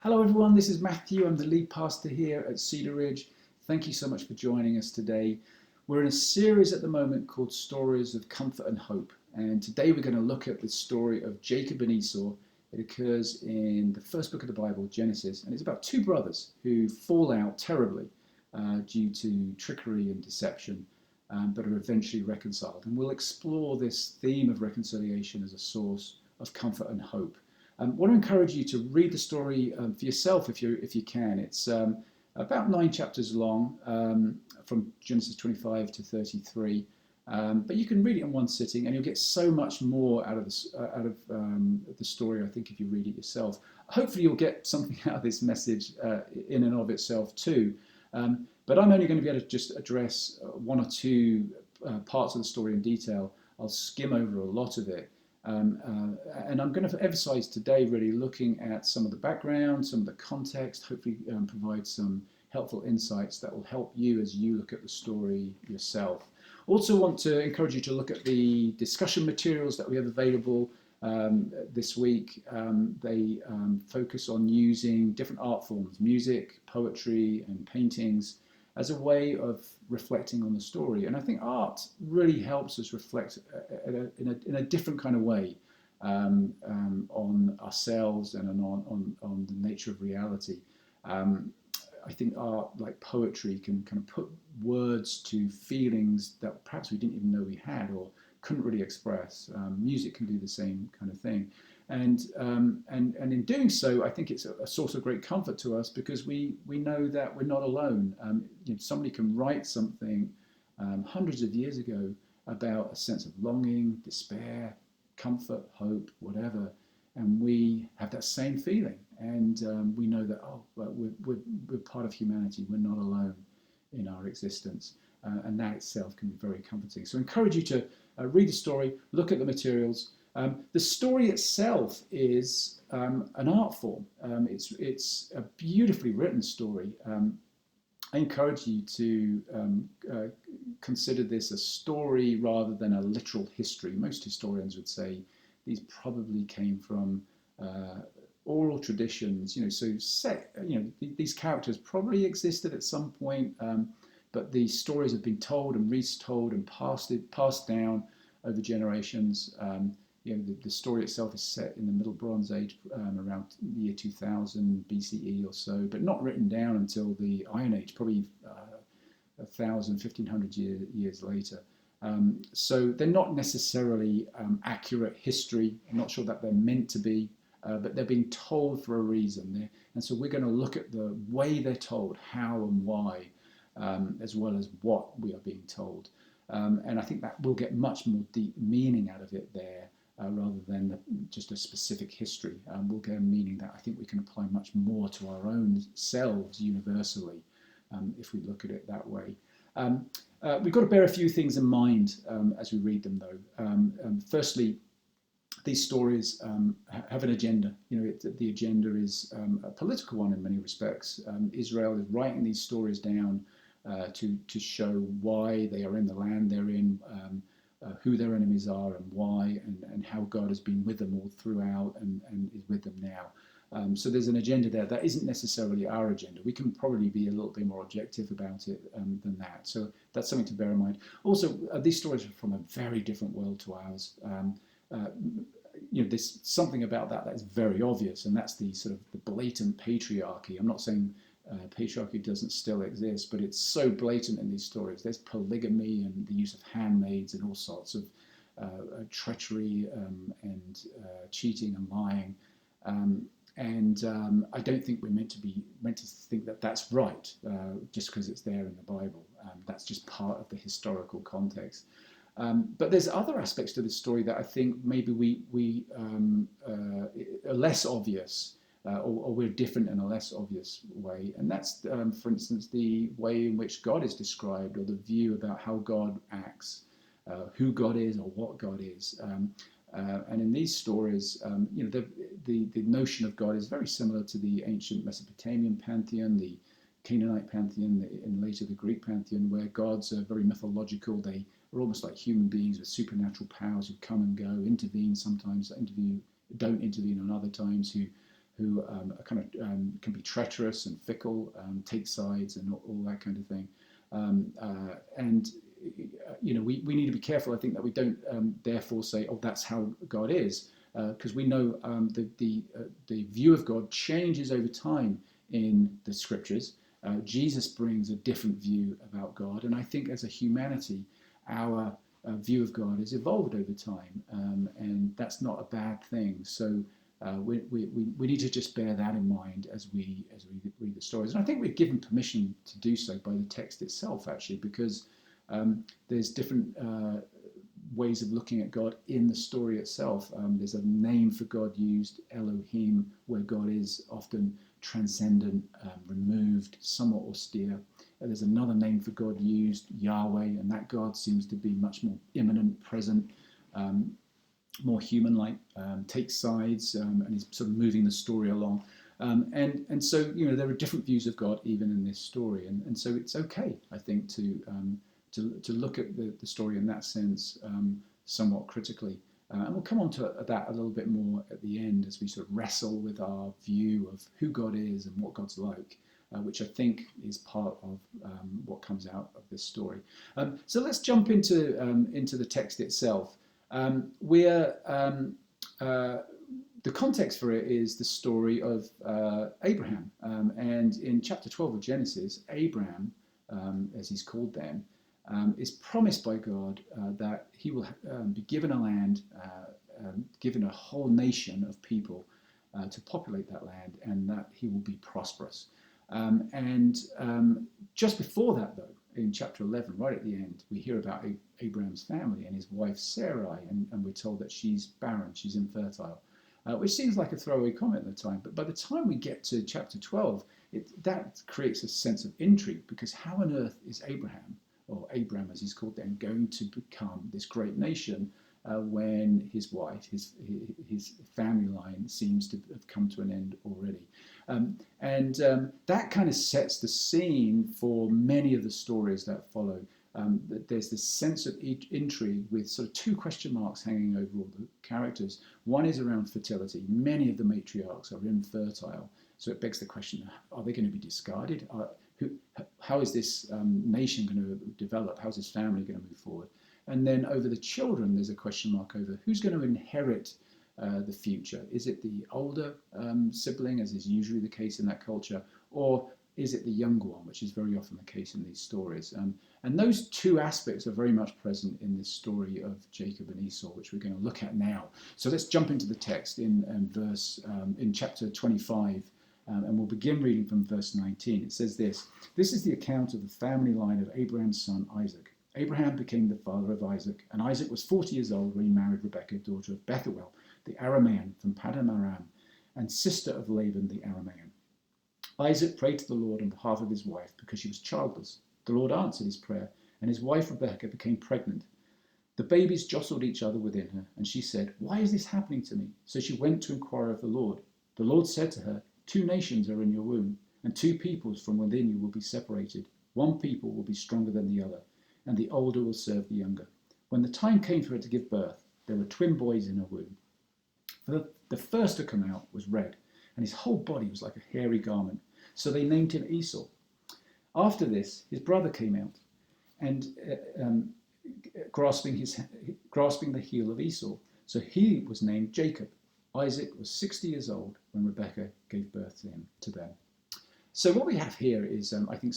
Hello everyone, this is Matthew. I'm the lead pastor here at Cedar Ridge. Thank you so much for joining us today. We're in a series at the moment called Stories of Comfort and Hope. And today we're going to look at the story of Jacob and Esau. It occurs in the first book of the Bible, Genesis, and it's about two brothers who fall out terribly due to trickery and deception, but are eventually reconciled. And we'll explore this theme of reconciliation as a source of comfort and hope. I want to encourage you to read the story for yourself if you can. It's about 9 chapters long, from Genesis 25 to 33. But you can read it in one sitting, and you'll get so much more out of the story, I think, if you read it yourself. Hopefully you'll get something out of this message in and of itself too. But I'm only going to be able to just address one or two parts of the story in detail. I'll skim over a lot of it. And I'm going to emphasize today really looking at some of the background, some of the context, hopefully provide some helpful insights that will help you as you look at the story yourself. Also want to encourage you to look at the discussion materials that we have available this week. They focus on using different art forms, music, poetry and paintings, as a way of reflecting on the story. And I think art really helps us reflect in a different kind of way on ourselves and on the nature of reality. I think art, like poetry, can kind of put words to feelings that perhaps we didn't even know we had or couldn't really express. Music can do the same kind of thing. And in doing so, I think it's a source of great comfort to us because we know that we're not alone. Somebody can write something hundreds of years ago about a sense of longing, despair, comfort, hope, whatever, and we have that same feeling. And we know that we're part of humanity. We're not alone in our existence, and that itself can be very comforting. So I encourage you to read the story, look at the materials. The story itself is an art form. It's a beautifully written story. I encourage you to consider this a story rather than a literal history. Most historians would say these probably came from oral traditions. These characters probably existed at some point, but these stories have been told and retold and passed down over generations. The story itself is set in the Middle Bronze Age, around the year 2000 BCE or so, but not written down until the Iron Age, probably 1,500 years later. So they're not necessarily accurate history. I'm not sure that they're meant to be, but they're being told for a reason. And so we're going to look at the way they're told, how and why, as well as what we are being told. And I think that we'll get much more deep meaning out of it there. Rather than just a specific history. We'll get a meaning that I think we can apply much more to our own selves universally if we look at it that way. We've got to bear a few things in mind as we read them though. Firstly, these stories have an agenda. The agenda is a political one in many respects. Israel is writing these stories down to show why they are in the land they're in, who their enemies are and why, and how God has been with them all throughout and is with them now. So there's an agenda there that isn't necessarily our agenda. We can probably be a little bit more objective about it than that. So that's something to bear in mind. Also, these stories are from a very different world to ours. There's something about that is very obvious, and that's the sort of the blatant patriarchy. I'm not saying patriarchy doesn't still exist, but it's so blatant in these stories. There's polygamy and the use of handmaids and all sorts of treachery and cheating and lying. I don't think we're meant to think that that's right just because it's there in the Bible. That's just part of the historical context. But there's other aspects to this story that I think maybe we are less obvious. Or we're different in a less obvious way. And that's, for instance, the way in which God is described, or the view about how God acts, who God is or what God is. And in these stories, the notion of God is very similar to the ancient Mesopotamian pantheon, the Canaanite pantheon, and later the Greek pantheon, where gods are very mythological. They are almost like human beings with supernatural powers who come and go, intervene sometimes, don't intervene on other times, who who are can be treacherous and fickle, take sides and all that kind of thing. And we need to be careful, I think, that we don't therefore say, oh, that's how God is, because we know the view of God changes over time in the scriptures. Jesus brings a different view about God, and I think as a humanity, our view of God has evolved over time, and that's not a bad thing. So we need to just bear that in mind as we read the stories. And I think we're given permission to do so by the text itself, actually, because there's different ways of looking at God in the story itself. There's a name for God used, Elohim, where God is often transcendent, removed, somewhat austere. There's another name for God used, Yahweh, and that God seems to be much more immanent, present, more human-like, takes sides, and is sort of moving the story along. And so, there are different views of God even in this story. And so it's okay, I think, to look at the story in that sense somewhat critically. And we'll come on to that a little bit more at the end as we sort of wrestle with our view of who God is and what God's like, which I think is part of what comes out of this story. So let's jump into the text itself. The context for it is the story of Abraham. And in chapter 12 of Genesis, Abraham, as he's called then, is promised by God that he will be given a land, given a whole nation of people to populate that land, and that he will be prosperous. And just before that, though, in chapter 11, right at the end, we hear about Abraham's family and his wife Sarai, and we're told that she's barren, she's infertile, which seems like a throwaway comment at the time. But by the time we get to chapter 12, that creates a sense of intrigue, because how on earth is Abraham, or Abram as he's called then, going to become this great nation when his wife, his family line seems to have come to an end already. That kind of sets the scene for many of the stories that follow. There's this sense of intrigue with sort of two question marks hanging over all the characters. One is around fertility. Many of the matriarchs are infertile. So it begs the question, are they going to be discarded? How is this nation going to develop? How's this family going to move forward? And then over the children, there's a question mark over who's going to inherit the future. Is it the older sibling, as is usually the case in that culture, or is it the younger one, which is very often the case in these stories? And those two aspects are very much present in this story of Jacob and Esau, which we're going to look at now. So let's jump into the text in chapter 25. And we'll begin reading from verse 19. It says this: "This is the account of the family line of Abraham's son Isaac. Abraham became the father of Isaac, and Isaac was 40 years old when he married Rebekah, daughter of Bethuel, the Aramean from Paddan Aram, and sister of Laban the Aramean. Isaac prayed to the Lord on behalf of his wife because she was childless. The Lord answered his prayer, and his wife Rebekah became pregnant. The babies jostled each other within her, and she said, 'Why is this happening to me?' So she went to inquire of the Lord. The Lord said to her, 'Two nations are in your womb, and two peoples from within you will be separated. One people will be stronger than the other, and the older will serve the younger.' When the time came for her to give birth, there were twin boys in her womb. For the first to come out was red, and his whole body was like a hairy garment. So they named him Esau. After this, his brother came out, and grasping the heel of Esau. So he was named Jacob. Isaac was 60 years old when Rebekah gave birth to them." So what we have here is, I think,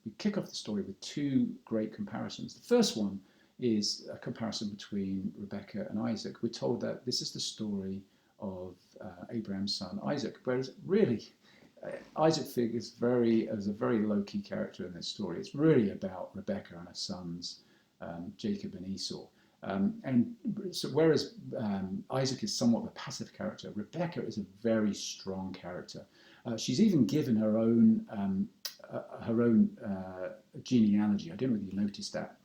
we kick off the story with two great comparisons. The first one is a comparison between Rebekah and Isaac. We're told that this is the story of Abraham's son Isaac, whereas really Isaac figures as a very low-key character in this story. It's really about Rebekah and her sons, Jacob and Esau. And so whereas Isaac is somewhat of a passive character, Rebekah is a very strong character. She's even given her own genealogy. I don't know whether you noticed that.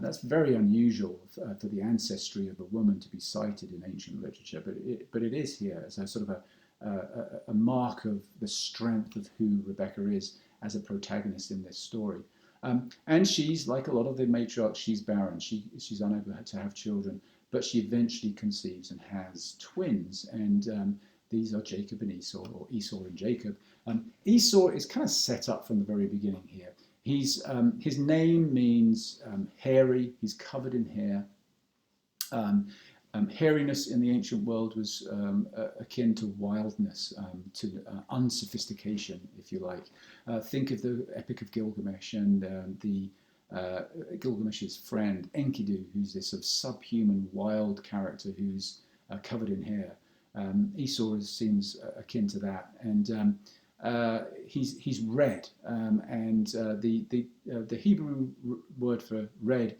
That's very unusual for the ancestry of a woman to be cited in ancient literature, but it is here as a sort of a mark of the strength of who Rebekah is as a protagonist in this story. And she's, like a lot of the matriarchs, she's barren. She's unable to have children, but she eventually conceives and has twins. And these are Jacob and Esau, or Esau and Jacob. Esau is kind of set up from the very beginning here. His name means hairy. He's covered in hair. Hairiness in the ancient world was akin to wildness, to unsophistication, if you like. Think of the Epic of Gilgamesh and Gilgamesh's friend Enkidu, who's this sort of subhuman, wild character who's covered in hair. Esau seems akin to that, and he's red, and the Hebrew word for red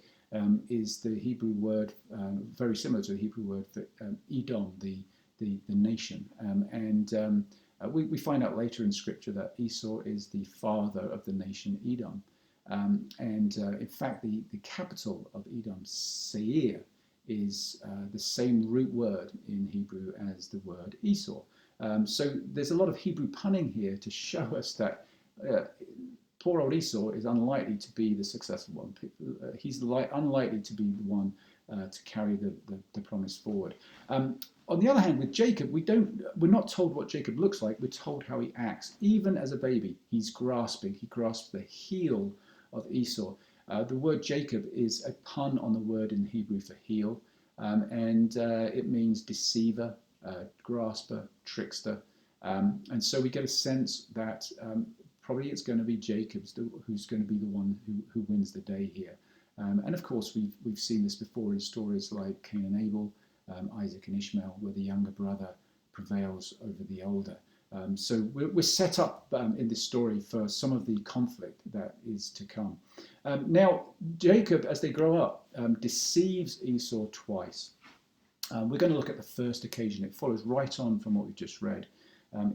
is the Hebrew word very similar to the Hebrew word for Edom, the nation, and we find out later in Scripture that Esau is the father of the nation Edom, and in fact the capital of Edom, Seir, is the same root word in Hebrew as the word Esau. So there's a lot of Hebrew punning here to show us that poor old Esau is unlikely to be the successful one. He's unlikely to be the one to carry the promise forward. On the other hand, with Jacob, we're not told what Jacob looks like. We're told how he acts. Even as a baby, he's grasping. He grasps the heel of Esau. The word Jacob is a pun on the word in Hebrew for heel, and it means deceiver, grasper, trickster. And so we get a sense that probably it's going to be Jacob who's going to be the one who wins the day here. And of course, we've seen this before in stories like Cain and Abel, Isaac and Ishmael, where the younger brother prevails over the older. So we're set up in this story for some of the conflict that is to come. Now, Jacob, as they grow up, deceives Esau twice. We're going to look at the first occasion. It follows right on from what we've just read.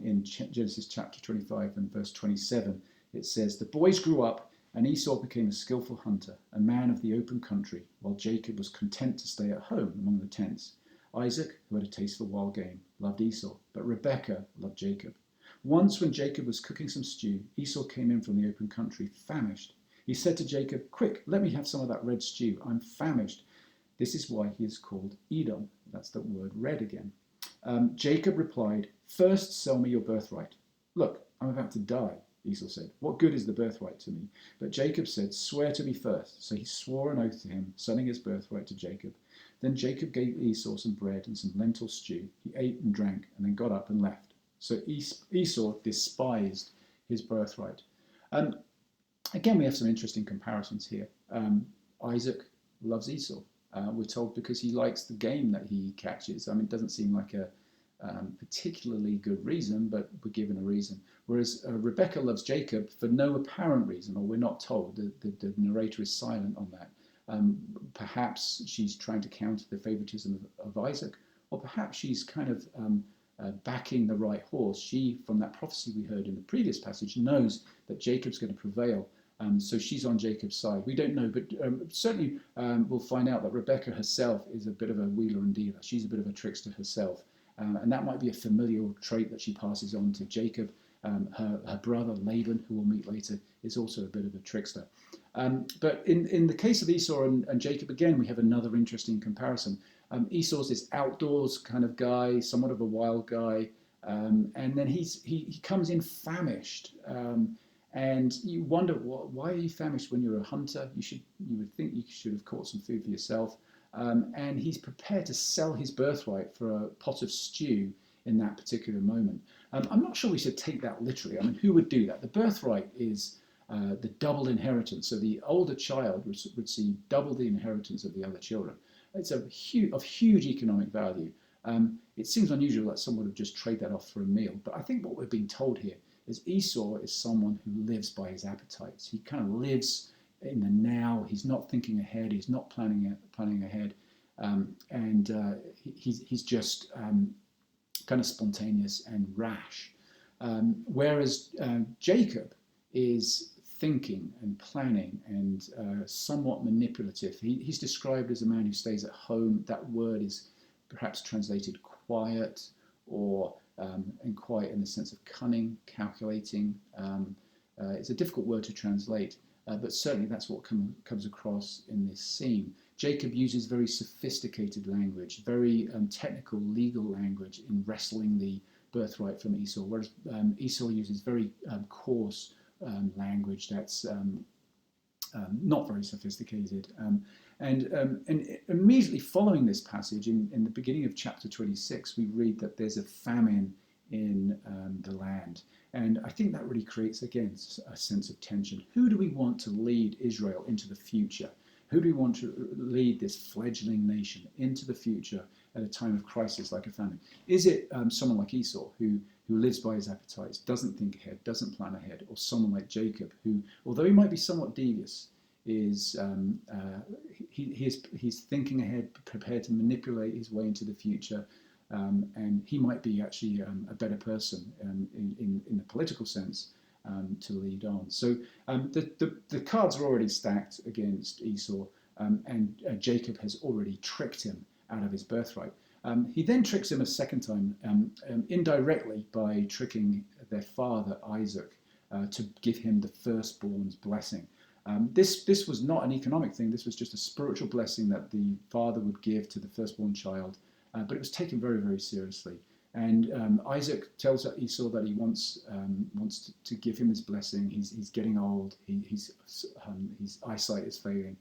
In Genesis chapter 25 and verse 27, it says, "The boys grew up, and Esau became a skillful hunter, a man of the open country, while Jacob was content to stay at home among the tents. Isaac, who had a taste for wild game, loved Esau, but Rebekah loved Jacob. Once when Jacob was cooking some stew, Esau came in from the open country, famished. He said to Jacob, 'Quick, let me have some of that red stew. I'm famished.' This is why he is called Edom." That's the word red again. Jacob replied, "First sell me your birthright." "Look, I'm about to die," Esau said. "What good is the birthright to me?" But Jacob said, "Swear to me first." So he swore an oath to him, selling his birthright to Jacob. Then Jacob gave Esau some bread and some lentil stew. He ate and drank, and then got up and left. So Esau despised his birthright. Again, we have some interesting comparisons here. Isaac loves Esau. We're told because he likes the game that he catches. I mean, it doesn't seem like a particularly good reason, but we're given a reason. Whereas Rebekah loves Jacob for no apparent reason, or we're not told. The narrator is silent on that. Perhaps she's trying to counter the favoritism of Isaac, or perhaps she's kind of backing the right horse. She, from that prophecy we heard in the previous passage, knows that Jacob's going to prevail. So she's on Jacob's side. We don't know, but certainly we'll find out that Rebekah herself is a bit of a wheeler and dealer. She's a bit of a trickster herself. And that might be a familial trait that she passes on to Jacob. Her brother Laban, who we'll meet later, is also a bit of a trickster. But in the case of Esau and Jacob, again, we have another interesting comparison. Esau's this outdoors kind of guy, somewhat of a wild guy, and then he comes in famished. And you wonder, why are you famished when you're a hunter? You would think you should have caught some food for yourself. And he's prepared to sell his birthright for a pot of stew in that particular moment. I'm not sure we should take that literally. I mean, who would do that? The birthright is the double inheritance. So the older child would receive double the inheritance of the other children. It's of huge economic value. It seems unusual that someone would just trade that off for a meal. But I think what we're being told here is Esau is someone who lives by his appetites. He kind of lives in the now. He's not thinking ahead. He's not planning ahead. He's just kind of spontaneous and rash. Whereas Jacob is thinking and planning and somewhat manipulative. He's described as a man who stays at home. That word is perhaps translated quiet, or and quiet in the sense of cunning, calculating. It's a difficult word to translate, but certainly that's what comes across in this scene. Jacob uses very sophisticated language, very technical legal language in wrestling the birthright from Esau, whereas Esau uses very coarse language that's not very sophisticated. And immediately following this passage, in the beginning of chapter 26, we read that there's a famine in the land. And I think that really creates, again, a sense of tension. Who do we want to lead Israel into the future? Who do we want to lead this fledgling nation into the future at a time of crisis like a famine? Is it someone like Esau, who lives by his appetites, doesn't think ahead, doesn't plan ahead, or someone like Jacob, who, although he might be somewhat devious, is he's thinking ahead, prepared to manipulate his way into the future, and he might be actually a better person in the political sense to lead on. So the cards are already stacked against Esau, and Jacob has already tricked him out of his birthright. He then tricks him a second time, indirectly, by tricking their father Isaac to give him the firstborn's blessing. This was not an economic thing. This was just a spiritual blessing that the father would give to the firstborn child, but it was taken very, very seriously. And Isaac tells Esau that he wants to give him his blessing. He's getting old. His eyesight is failing.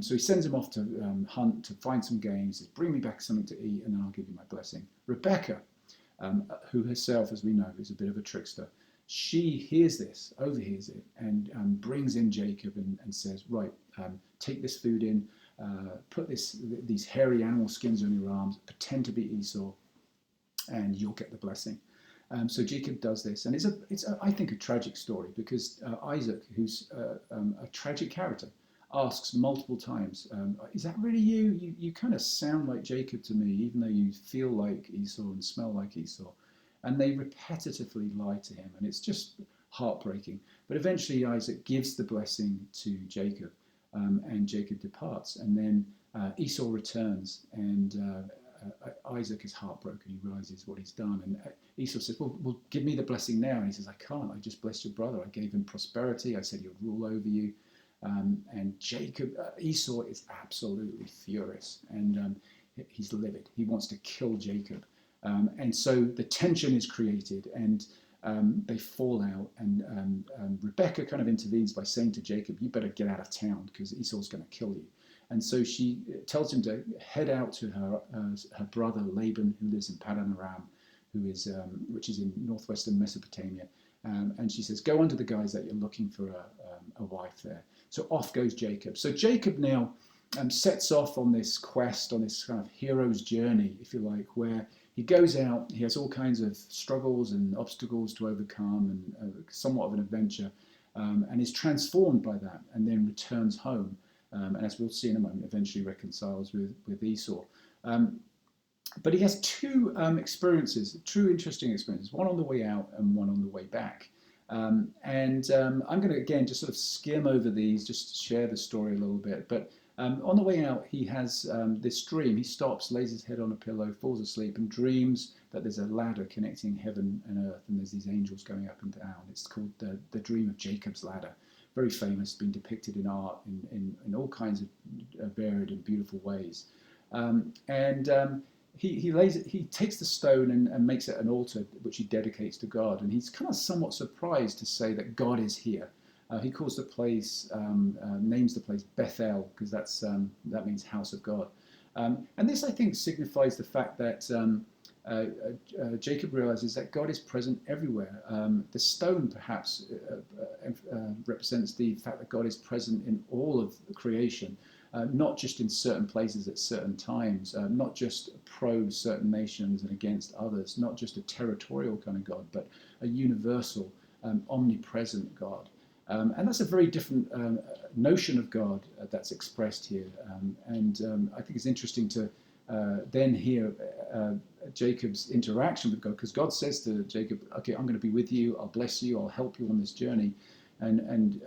So he sends him off to hunt, to find some game. He says, "Bring me back something to eat, and then I'll give you my blessing." Rebecca, who herself, as we know, is a bit of a trickster, she hears this, overhears it, and brings in Jacob and says, "Right, take this food in, put these hairy animal skins on your arms, pretend to be Esau, and you'll get the blessing." So Jacob does this, and it's I think, a tragic story, because Isaac, who's a tragic character, asks multiple times, "Is that really you? You kind of sound like Jacob to me, even though you feel like Esau and smell like Esau." And they repetitively lie to him, and it's just heartbreaking. But eventually Isaac gives the blessing to Jacob, and Jacob departs. And then Esau returns, and Isaac is heartbroken. He realizes what he's done. And Esau says, well, give me the blessing now. And he says, "I can't. I just blessed your brother. I gave him prosperity. I said he would rule over you." And Esau is absolutely furious, and he's livid. He wants to kill Jacob. And so the tension is created, and they fall out, and Rebecca kind of intervenes by saying to Jacob, "You better get out of town, because Esau's going to kill you." And so she tells him to head out to her brother Laban, who lives in Paddan Aram, which is in northwestern Mesopotamia. And she says, "Go under the guise that you're looking for a wife there." So off goes Jacob. So Jacob now sets off on this quest, on this kind of hero's journey, if you like, where he goes out. He has all kinds of struggles and obstacles to overcome, and somewhat of an adventure, and is transformed by that, and then returns home, and, as we'll see in a moment, eventually reconciles with Esau. But he has two experiences, two interesting experiences, one on the way out and one on the way back. I'm going to, again, just sort of skim over these, just to share the story a little bit. But on the way out, he has this dream. He stops, lays his head on a pillow, falls asleep, and dreams that there's a ladder connecting heaven and earth, and there's these angels going up and down. It's called the dream of Jacob's ladder. Very famous, been depicted in art in all kinds of varied and beautiful ways. He takes the stone and makes it an altar, which he dedicates to God. And he's kind of somewhat surprised to say that God is here. He calls the place, names the place Bethel, because that means house of God. And this, I think, signifies the fact that Jacob realizes that God is present everywhere. The stone perhaps represents the fact that God is present in all of creation. Not just in certain places at certain times, not just pro certain nations and against others, not just a territorial kind of God, but a universal, omnipresent God. And that's a very different notion of God that's expressed here. I think it's interesting to then hear Jacob's interaction with God, because God says to Jacob, "Okay, I'm going to be with you, I'll bless you, I'll help you on this journey. And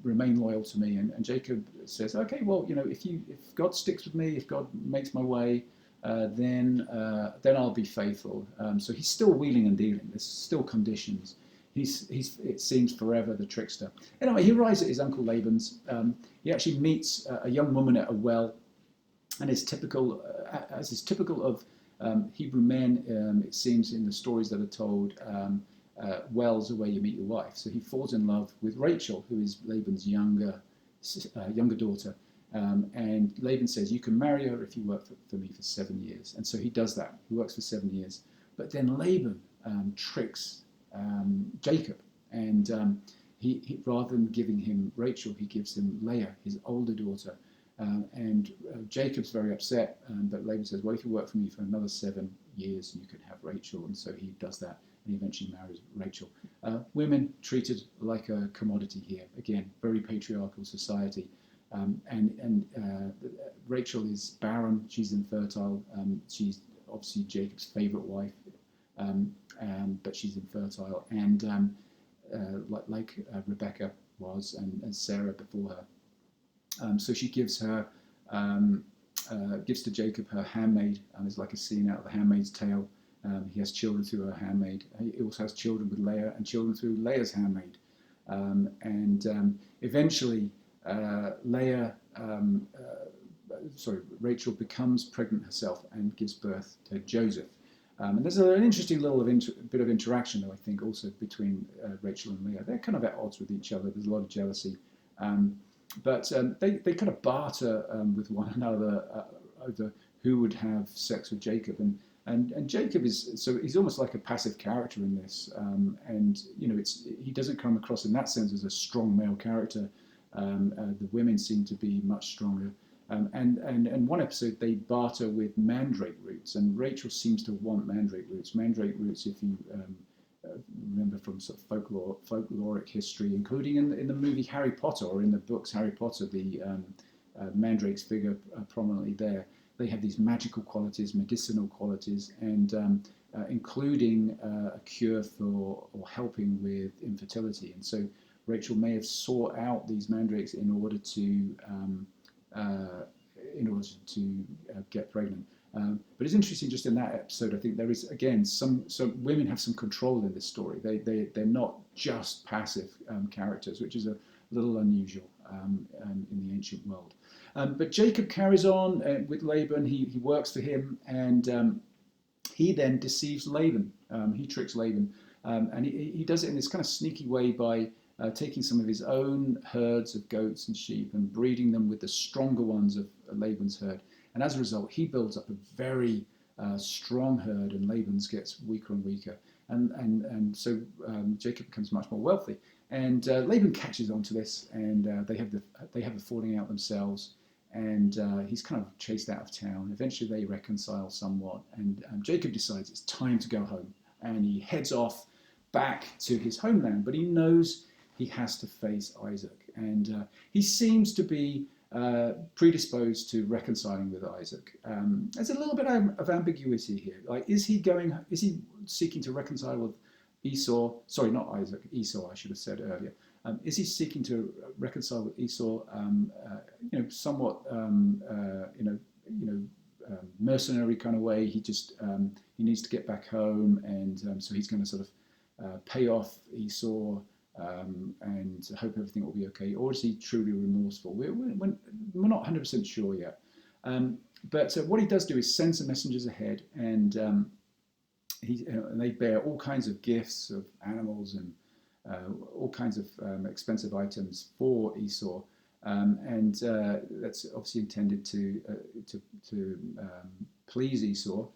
remain loyal to me." And Jacob says, "Okay, well, if God sticks with me, if God makes my way, then I'll be faithful." So he's still wheeling and dealing. There's still conditions. He's it seems forever the trickster. Anyway, he arrives at his uncle Laban's. He actually meets a young woman at a well, and as is typical of Hebrew men, it seems in the stories that are told, wells are where you meet your wife. So he falls in love with Rachel, who is Laban's younger daughter. And Laban says, you can marry her if you work for me for 7 years. And so he does that. He works for 7 years. But then Laban tricks Jacob. And he rather than giving him Rachel, he gives him Leah, his older daughter. And Jacob's very upset. But Laban says, well, if you work for me for another 7 years, you can have Rachel. And so he does that. And he eventually marries Rachel. Women treated like a commodity here. Again, very patriarchal society. Rachel is barren. She's infertile. She's obviously Jacob's favorite wife, but she's infertile. And like Rebecca was, and Sarah before her. So she gives to Jacob her handmaid. It's like a scene out of The Handmaid's Tale. He has children through her handmaid. He also has children with Leah and children through Leah's handmaid. Eventually, Rachel becomes pregnant herself and gives birth to Joseph. And there's an interesting little bit of interaction, though, I think, also between Rachel and Leah. They're kind of at odds with each other. There's a lot of jealousy. But they kind of barter with one another over who would have sex with Jacob. And Jacob he's almost like a passive character in this. He doesn't come across in that sense as a strong male character. The women seem to be much stronger. And one episode they barter with mandrake roots, and Rachel seems to want mandrake roots. Mandrake roots, if you remember from sort of folkloric history, including in the movie Harry Potter, or in the books Harry Potter, the mandrakes figure prominently there. They have these magical qualities, medicinal qualities, and including a cure for or helping with infertility. And so Rachel may have sought out these mandrakes in order to get pregnant. But it's interesting, just in that episode, I think there is, again, some women have some control in this story. They're not just passive characters, which is a little unusual in the ancient world. But Jacob carries on with Laban. He works for him, and he then deceives Laban. He tricks Laban, and he does it in this kind of sneaky way by taking some of his own herds of goats and sheep and breeding them with the stronger ones of Laban's herd. And as a result, he builds up a very strong herd, and Laban's gets weaker and weaker. And so Jacob becomes much more wealthy. And Laban catches on to this, and they have the falling out themselves. And he's kind of chased out of town. Eventually, they reconcile somewhat, and Jacob decides it's time to go home. And he heads off back to his homeland, but he knows he has to face Isaac. And he seems to be predisposed to reconciling with Isaac. There's a little bit of ambiguity here. Like, is he seeking to reconcile with Esau? Sorry, not Isaac. Esau, I should have said earlier. Is he seeking to reconcile with Esau? Somewhat, mercenary kind of way. He just he needs to get back home, and so he's going to sort of pay off Esau. And hope everything will be okay, or is he truly remorseful? We're not 100% sure yet. But what he does do is send some messengers ahead, and they bear all kinds of gifts of animals and all kinds of expensive items for Esau, and that's obviously intended to please Esau.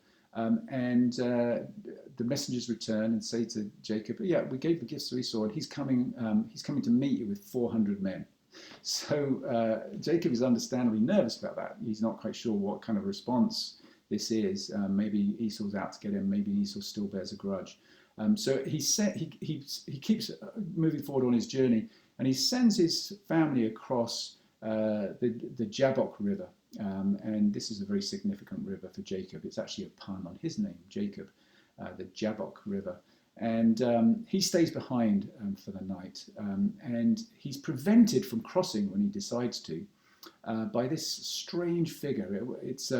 The messengers return and say to Jacob, "Yeah, we gave the gifts to Esau, and he's coming to meet you with 400 men." So Jacob is understandably nervous about that. He's not quite sure what kind of response this is. Maybe Esau's out to get him. Maybe Esau still bears a grudge. So he keeps moving forward on his journey, and he sends his family across the Jabbok River. And this is a very significant river for Jacob. It's actually a pun on his name, Jacob, the Jabbok River. And he stays behind for the night. And he's prevented from crossing when he decides to by this strange figure. It's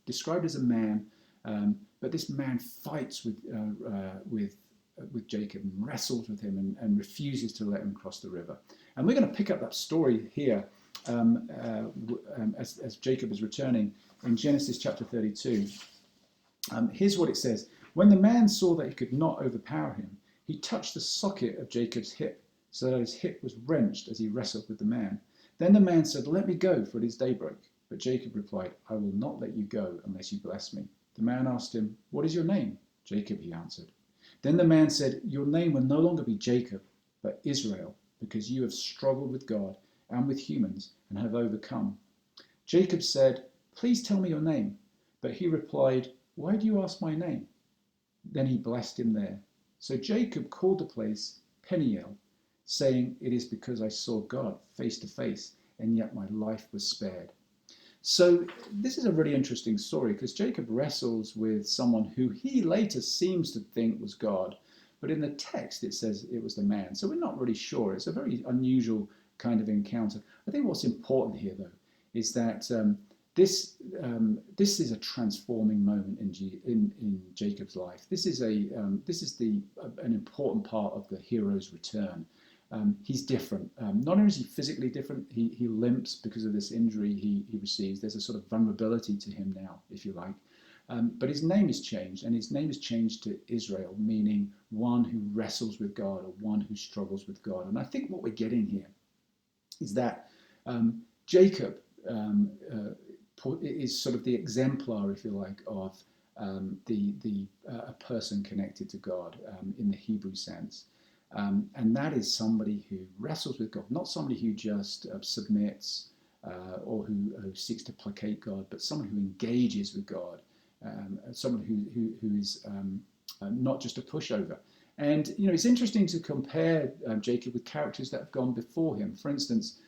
described as a man, but this man fights with Jacob and wrestles with him and refuses to let him cross the river. And we're going to pick up that story here. As Jacob is returning in Genesis chapter 32. Here's what it says. When the man saw that he could not overpower him, he touched the socket of Jacob's hip, so that his hip was wrenched as he wrestled with the man. Then the man said, "Let me go, for it is daybreak." But Jacob replied, "I will not let you go unless you bless me." The man asked him, "What is your name?" "Jacob," he answered. Then the man said, "Your name will no longer be Jacob, but Israel, because you have struggled with God and with humans and have overcome." Jacob said, "Please tell me your name." But he replied, "Why do you ask my name?" Then he blessed him there. So Jacob called the place Peniel, saying, "It is because I saw God face to face, and yet my life was spared." So this is a really interesting story because Jacob wrestles with someone who he later seems to think was God, but in the text it says it was the man. So we're not really sure. It's a very unusual kind of encounter. I think what's important here, though, is that this is a transforming moment in Jacob's life. This is an important part of the hero's return. He's different. Not only is he physically different, he limps because of this injury he receives. There's a sort of vulnerability to him now, if you like. But his name is changed, and his name is changed to Israel, meaning one who wrestles with God or one who struggles with God. And I think what we're getting here is that Jacob is sort of the exemplar, if you like, of a person connected to God in the Hebrew sense. And that is somebody who wrestles with God, not somebody who just submits or who seeks to placate God, but someone who engages with God, someone who is not just a pushover. And it's interesting to compare Jacob with characters that have gone before him. For instance,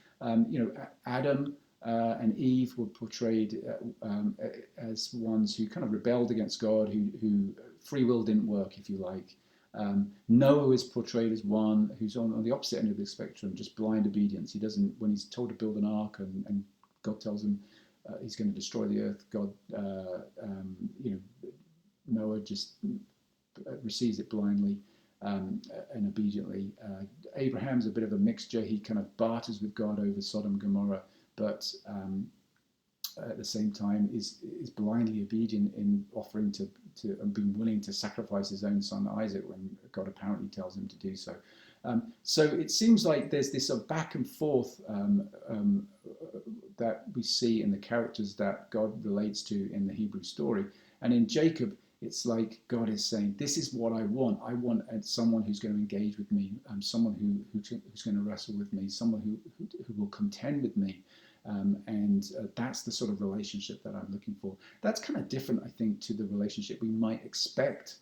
Adam and Eve were portrayed as ones who kind of rebelled against God, who free will didn't work, if you like. Noah is portrayed as one who's on the opposite end of the spectrum, just blind obedience. He doesn't, when he's told to build an ark and God tells him he's going to destroy the earth, Noah just receives it blindly and obediently. Abraham's a bit of a mixture. He kind of barters with God over Sodom and Gomorrah, but at the same time is blindly obedient in offering to and being willing to sacrifice his own son Isaac when God apparently tells him to do so. So it seems like there's this back and forth that we see in the characters that God relates to in the Hebrew story. And in Jacob, it's like God is saying, "This is what I want. I want someone who's going to engage with me, someone who's going to wrestle with me, someone who will contend with me." And that's the sort of relationship that I'm looking for. That's kind of different, I think, to the relationship we might expect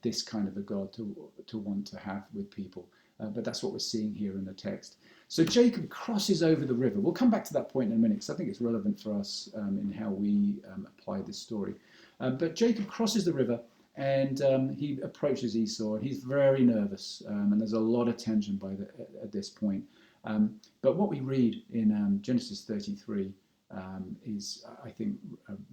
this kind of a God to want to have with people. But that's what we're seeing here in the text. So Jacob crosses over the river. We'll come back to that point in a minute because I think it's relevant for us in how we apply this story. But Jacob crosses the river and he approaches Esau, and he's very nervous, and there's a lot of tension at this point. But what we read in Genesis 33 is, I think,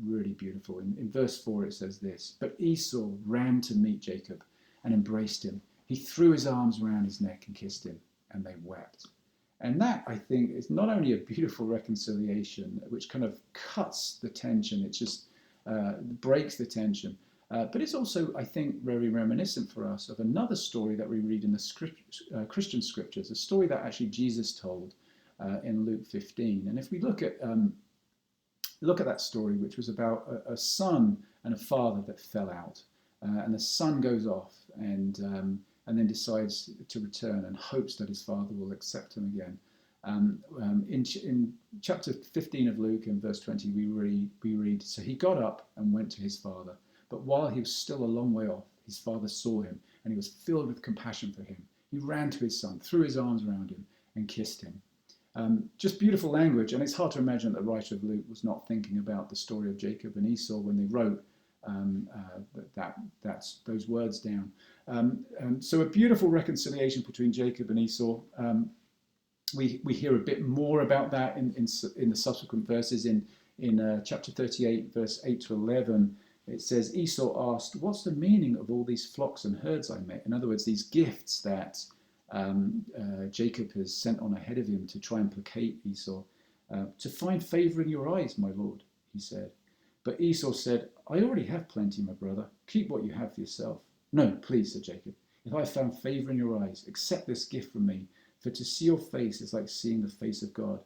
really beautiful. In verse 4 it says this: "But Esau ran to meet Jacob and embraced him. He threw his arms around his neck and kissed him, and they wept." And that, I think, is not only a beautiful reconciliation, which kind of cuts the tension, it just breaks the tension, but it's also, I think, very reminiscent for us of another story that we read in the Christian scriptures, a story that actually Jesus told in Luke 15. And if we look at that story, which was about a son and a father that fell out, and the son goes off and then decides to return and hopes that his father will accept him again. In chapter 15 of Luke, in verse 20, we read, "So he got up and went to his father. But while he was still a long way off, his father saw him, and he was filled with compassion for him. He ran to his son, threw his arms around him, and kissed him." Just beautiful language, and it's hard to imagine that the writer of Luke was not thinking about the story of Jacob and Esau when they wrote those words down. So a beautiful reconciliation between Jacob and Esau. We hear a bit more about that in the subsequent verses. In chapter 38, verse 8 to 11, it says, Esau asked, "What's the meaning of all these flocks and herds I met?" In other words, these gifts that Jacob has sent on ahead of him to try and placate Esau. "To find favor in your eyes, my lord," he said. But Esau said, I already have plenty, my brother. Keep what you have for yourself. No, please, said Jacob. If I have found favor in your eyes, accept this gift from me, for to see your face is like seeing the face of God.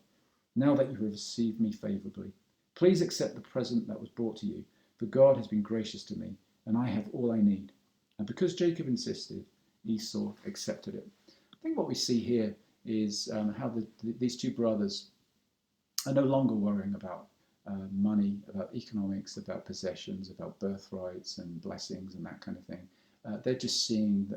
Now that you have received me favorably, please accept the present that was brought to you, for God has been gracious to me, and I have all I need. And because Jacob insisted, Esau accepted it. I think what we see here is how these two brothers are no longer worrying about money, about economics, about possessions, about birthrights and blessings and that kind of thing. They're just seeing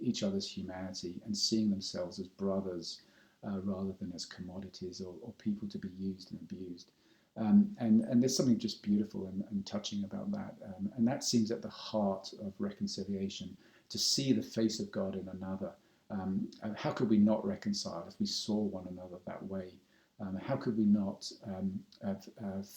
each other's humanity and seeing themselves as brothers rather than as commodities or people to be used and abused. And there's something just beautiful and touching about that. And that seems at the heart of reconciliation, to see the face of God in another. How could we not reconcile if we saw one another that way? How could we not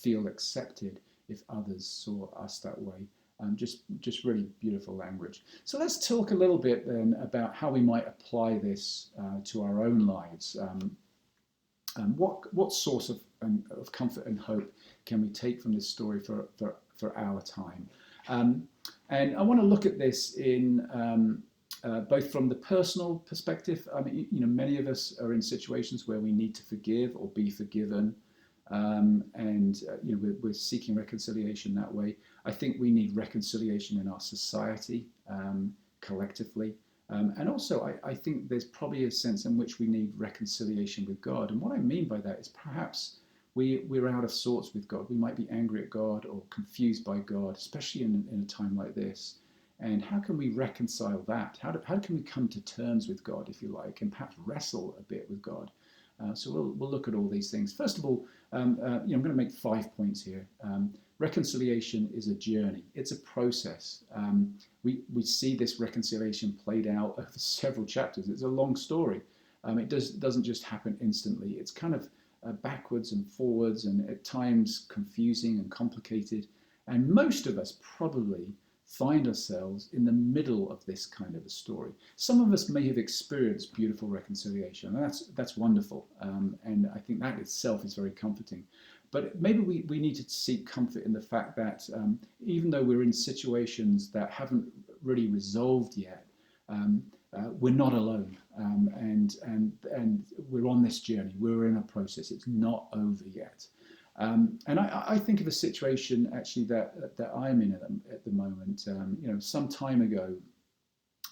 feel accepted if others saw us that way? Just really beautiful language. So let's talk a little bit then about how we might apply this to our own lives. What source of comfort and hope can we take from this story for our time? And I want to look at this in both from the personal perspective. I mean, many of us are in situations where we need to forgive or be forgiven, and we're seeking reconciliation that way. I think we need reconciliation in our society collectively. And also, I think there's probably a sense in which we need reconciliation with God. And what I mean by that is perhaps we're out of sorts with God. We might be angry at God or confused by God, especially in a time like this. And how can we reconcile that? How can we come to terms with God, if you like, and perhaps wrestle a bit with God? So we'll look at all these things. First of all, I'm going to make 5 points here. Reconciliation is a journey. It's a process. We see this reconciliation played out over several chapters. It's a long story. It doesn't just happen instantly. It's kind of backwards and forwards, and at times confusing and complicated. And most of us probably find ourselves in the middle of this kind of a story. Some of us may have experienced beautiful reconciliation, and that's wonderful. And I think that itself is very comforting. But maybe we need to seek comfort in the fact that even though we're in situations that haven't really resolved yet, we're not alone, and we're on this journey. We're in a process. It's not over yet. And I think of a situation actually that I'm in at the moment. Some time ago,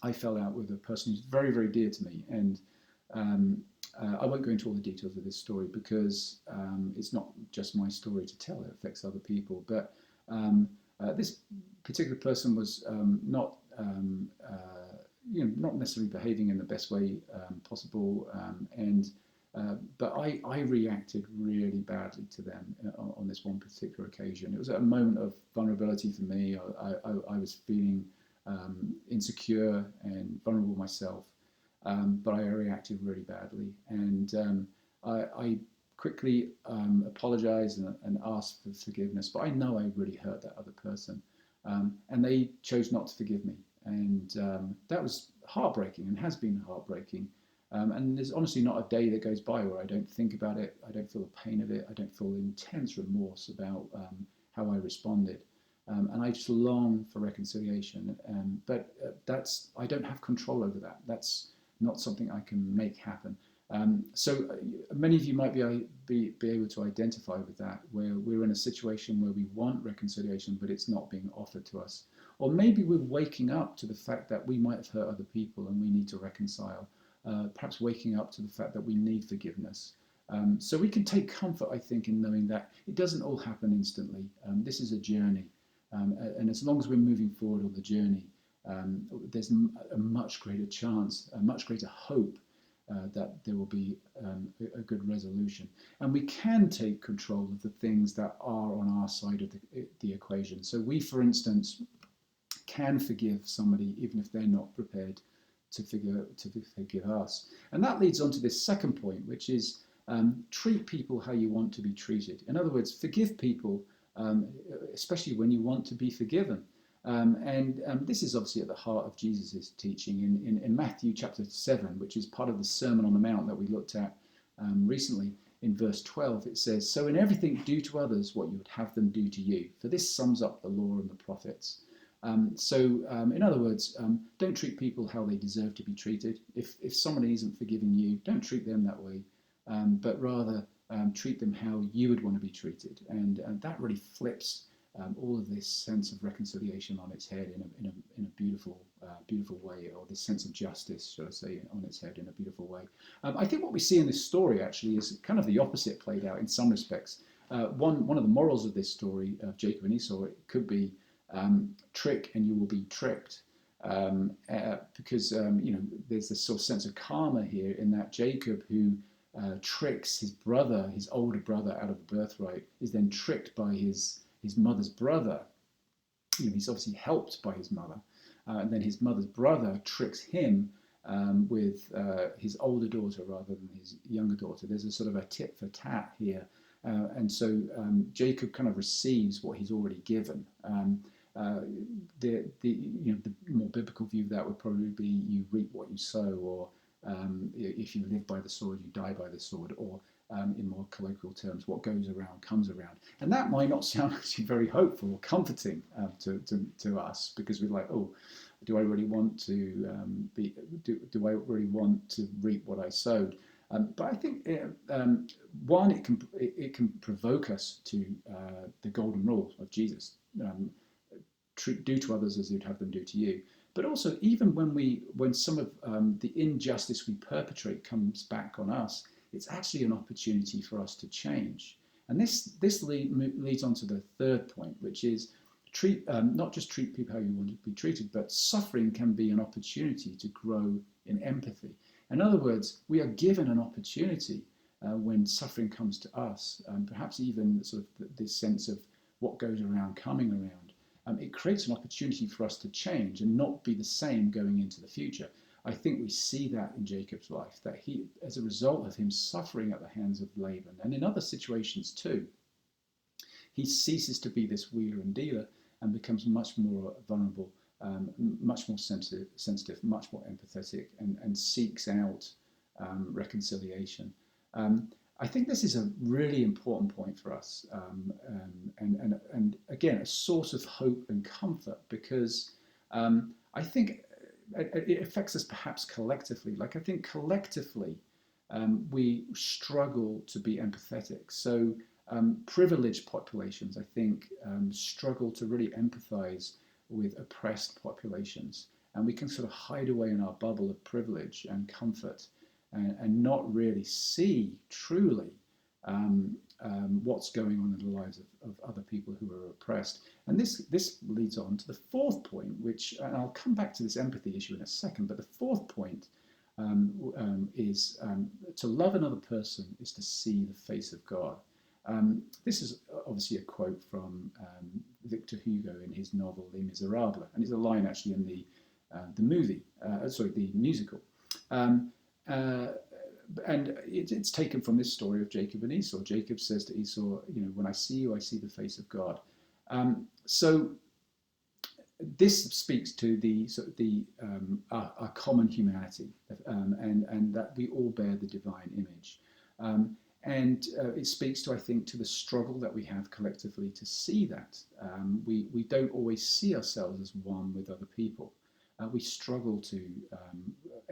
I fell out with a person who's very, very dear to me, and I won't go into all the details of this story because it's not just my story to tell. It affects other people. But this particular person was not necessarily behaving in the best way possible, but I reacted really badly to them on this one particular occasion. It was a moment of vulnerability for me. I was feeling insecure and vulnerable myself, but I reacted really badly. And I quickly apologized and asked for forgiveness, but I know I really hurt that other person. And they chose not to forgive me. And that was heartbreaking and has been heartbreaking. And there's honestly not a day that goes by where I don't think about it. I don't feel the pain of it. I don't feel intense remorse about how I responded. And I just long for reconciliation. But I don't have control over that. That's not something I can make happen. So many of you might be able to identify with that, where we're in a situation where we want reconciliation, but it's not being offered to us. Or maybe we're waking up to the fact that we might have hurt other people and we need to reconcile. Perhaps waking up to the fact that we need forgiveness. So we can take comfort, I think, in knowing that it doesn't all happen instantly. This is a journey. And as long as we're moving forward on the journey, there's a much greater chance, a much greater hope that there will be a good resolution. And we can take control of the things that are on our side of the equation. So we, for instance, can forgive somebody even if they're not prepared to forgive us. And that leads on to this second point, which is treat people how you want to be treated. In other words, forgive people, especially when you want to be forgiven. And this is obviously at the heart of Jesus' teaching in Matthew chapter 7, which is part of the Sermon on the Mount that we looked at recently. in verse 12, it says, "So in everything do to others what you would have them do to you, for this sums up the law and the prophets." In other words, don't treat people how they deserve to be treated. If somebody isn't forgiving you, don't treat them that way, but rather treat them how you would want to be treated. And that really flips all of this sense of reconciliation on its head in a beautiful way, or this sense of justice, should I say, on its head in a beautiful way. I think what we see in this story actually is kind of the opposite played out in some respects. One of the morals of this story of Jacob and Esau, it could be trick and you will be tricked, because there's this sort of sense of karma here in that Jacob, who tricks his brother, his older brother, out of the birthright, is then tricked by his mother's brother. He's obviously helped by his mother, and then his mother's brother tricks him with his older daughter rather than his younger daughter. There's a sort of a tit for tat here, and so Jacob kind of receives what he's already given. The more biblical view of that would probably be you reap what you sow, or if you live by the sword, you die by the sword, or in more colloquial terms, what goes around comes around. And that might not sound actually very hopeful or comforting to us, because we're like, oh, do I really want to do I really want to reap what I sowed? But I think one, it can provoke us to the golden rule of Jesus: do to others as you'd have them do to you. But also, even when some of the injustice we perpetrate comes back on us, it's actually an opportunity for us to change. And this leads on to the third point, which is not just treat people how you want to be treated, but suffering can be an opportunity to grow in empathy. In other words, we are given an opportunity when suffering comes to us, perhaps even sort of this sense of what goes around coming around. It creates an opportunity for us to change and not be the same going into the future. I think we see that in Jacob's life, that he, as a result of him suffering at the hands of Laban, and in other situations too, he ceases to be this wheeler and dealer and becomes much more vulnerable, much more sensitive, much more empathetic, and seeks out reconciliation. I think this is a really important point for us, and again, a source of hope and comfort, because I think it affects us perhaps collectively. Like, I think collectively we struggle to be empathetic. So privileged populations, I think, struggle to really empathize with oppressed populations, and we can sort of hide away in our bubble of privilege and comfort, and not really see truly what's going on in the lives of other people who are oppressed. And this leads on to the fourth point, which, and I'll come back to this empathy issue in a second, but the fourth point is to love another person is to see the face of God. This is obviously a quote from Victor Hugo in his novel Les Miserables, and it's a line actually in the musical. And it's taken from this story of Jacob and Esau. Jacob says to Esau, when I see you, I see the face of God. So this speaks to our common humanity, and that we all bear the divine image. And it speaks to, I think, to the struggle that we have collectively to see that. We don't always see ourselves as one with other people. We struggle to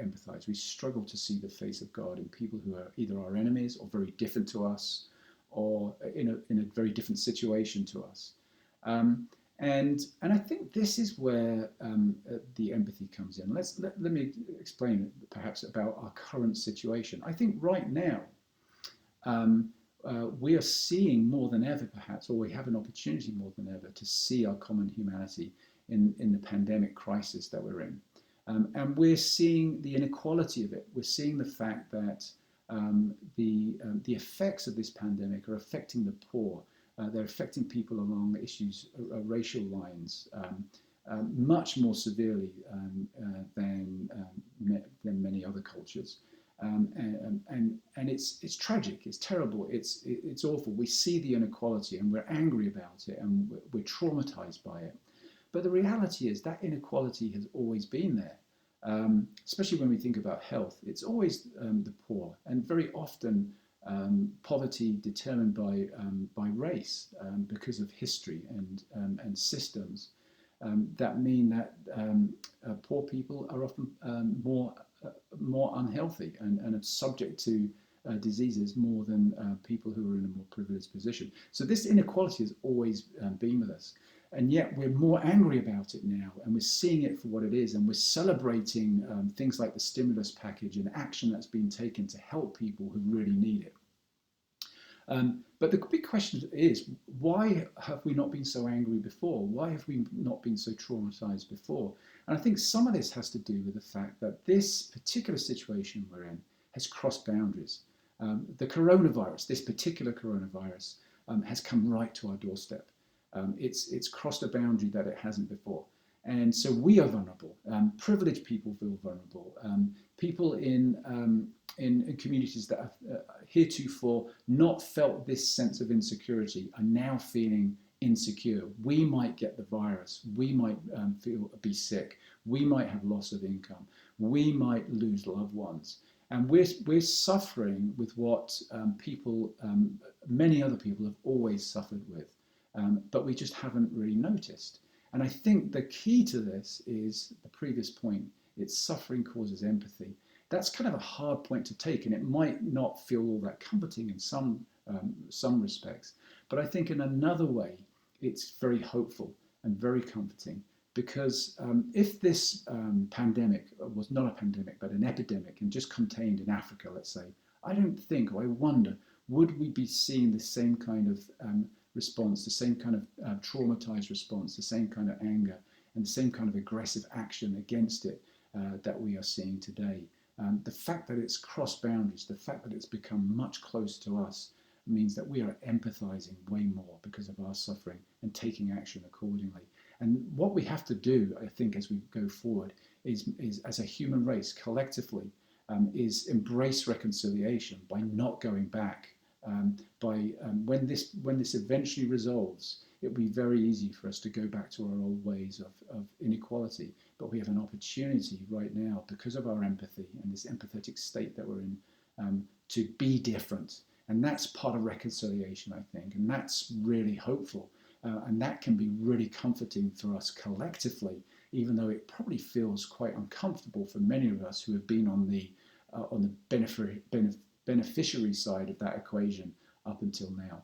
empathize. We struggle to see the face of God in people who are either our enemies or very different to us, or in a very different situation to us. And I think this is where the empathy comes in. Let me explain perhaps about our current situation. I think right now we are seeing more than ever, perhaps, or we have an opportunity more than ever to see our common humanity in the pandemic crisis that we're in. And we're seeing the inequality of it. We're seeing the fact that the effects of this pandemic are affecting the poor. They're affecting people along issues, racial lines, much more severely than many other cultures. And it's tragic, it's terrible, it's awful. We see the inequality and we're angry about it, and we're traumatized by it. But the reality is that inequality has always been there, especially when we think about health. It's always the poor, and very often poverty determined by race because of history and systems that mean that poor people are often more unhealthy and are subject to diseases more than people who are in a more privileged position. So this inequality has always been with us. And yet we're more angry about it now, and we're seeing it for what it is, and we're celebrating things like the stimulus package and action that's been taken to help people who really need it. But the big question is, why have we not been so angry before? Why have we not been so traumatized before? And I think some of this has to do with the fact that this particular situation we're in has crossed boundaries. The coronavirus, this particular coronavirus, has come right to our doorstep. It's crossed a boundary that it hasn't before. And so we are vulnerable. Privileged people feel vulnerable. People in communities that have heretofore not felt this sense of insecurity are now feeling insecure. We might get the virus. We might be sick. We might have loss of income. We might lose loved ones. And we're suffering with what many other people have always suffered with, but we just haven't really noticed. And I think the key to this is the previous point. It's suffering causes empathy. That's kind of a hard point to take, and it might not feel all that comforting in some respects. But I think in another way, it's very hopeful and very comforting, because if this pandemic was not a pandemic, but an epidemic and just contained in Africa, let's say, I don't think, or I wonder, would we be seeing the same kind of response, the same kind of traumatized response, the same kind of anger, and the same kind of aggressive action against it that we are seeing today. The fact that it's crossed boundaries, the fact that it's become much closer to us, means that we are empathizing way more because of our suffering and taking action accordingly. And what we have to do, I think, as we go forward, is as a human race, collectively, is embrace reconciliation by not going back. When this eventually resolves, it will be very easy for us to go back to our old ways of inequality. But we have an opportunity right now, because of our empathy and this empathetic state that we're in, to be different. And that's part of reconciliation, I think. And that's really hopeful. And that can be really comforting for us collectively, even though it probably feels quite uncomfortable for many of us who have been on the beneficiary side of that equation up until now.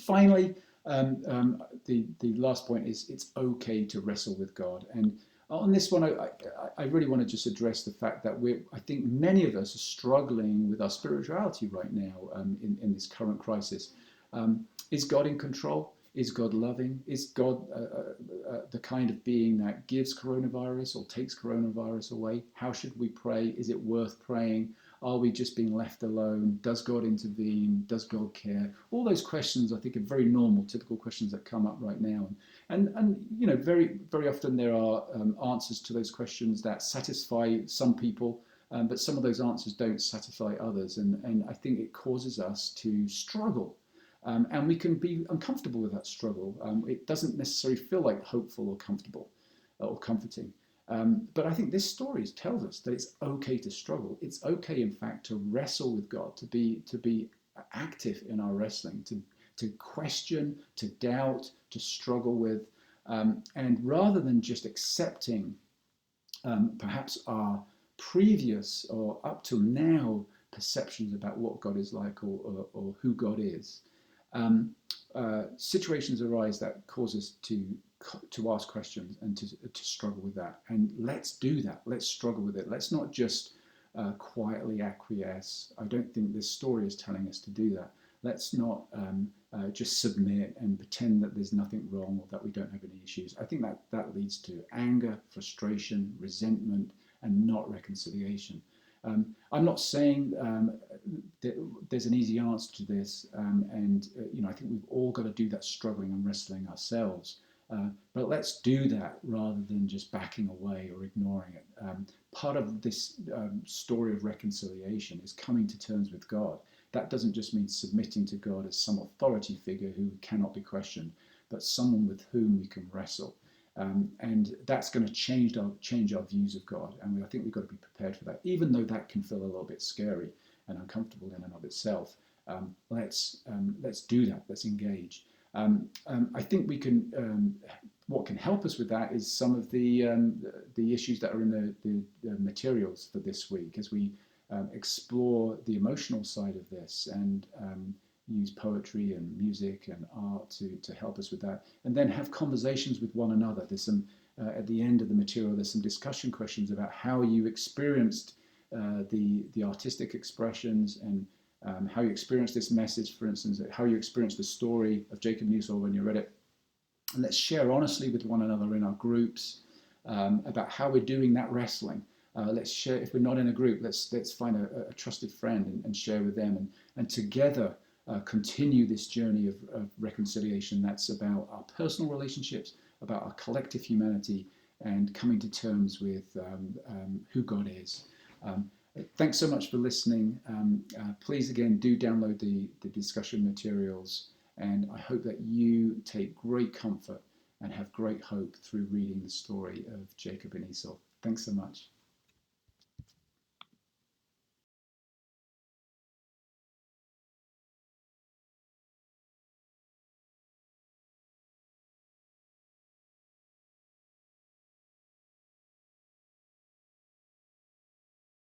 Finally, the last point is it's okay to wrestle with God. And on this one, I really want to just address the fact that I think many of us are struggling with our spirituality right now in this current crisis. Is God in control? Is God loving? Is God the kind of being that gives coronavirus or takes coronavirus away? How should we pray? Is it worth praying? Are we just being left alone? Does God intervene? Does God care? All those questions, I think, are very normal, typical questions that come up right now. And you know, very, very often there are answers to those questions that satisfy some people, but some of those answers don't satisfy others. And I think it causes us to struggle. And we can be uncomfortable with that struggle. It doesn't necessarily feel like hopeful or comfortable or comforting. But I think this story tells us that it's okay to struggle. It's okay, in fact, to wrestle with God, to be active in our wrestling, to question, to doubt, to struggle with. And rather than just accepting perhaps our previous or up till now perceptions about what God is like or who God is, situations arise that cause us to ask questions and to struggle with that. And let's do that. Let's struggle with it. Let's not just quietly acquiesce. I don't think this story is telling us to do that. Let's not just submit and pretend that there's nothing wrong or that we don't have any issues. I think that leads to anger, frustration, resentment, and not reconciliation. I'm not saying that there's an easy answer to this, and you know, I think we've all got to do that struggling and wrestling ourselves. But let's do that rather than just backing away or ignoring it. Part of this story of reconciliation is coming to terms with God. That doesn't just mean submitting to God as some authority figure who cannot be questioned, but someone with whom we can wrestle. And that's going to change our views of God. And I think we've got to be prepared for that, even though that can feel a little bit scary. and uncomfortable in and of itself. Let's do that. Let's engage. I think we can. What can help us with that is some of the issues that are in the materials for this week, as we explore the emotional side of this and use poetry and music and art to help us with that, and then have conversations with one another. There's some at the end of the material. There's some discussion questions about how you experienced the artistic expressions and how you experienced this message, for instance, how you experienced the story of Jacob and Esau when you read it. And let's share honestly with one another in our groups about how we're doing that wrestling. Let's share, if we're not in a group, let's find a trusted friend and share with them, and together continue this journey of reconciliation that's about our personal relationships, about our collective humanity, and coming to terms with who God is. Thanks so much for listening. Please, again, do download the discussion materials, and I hope that you take great comfort and have great hope through reading the story of Jacob and Esau. Thanks so much.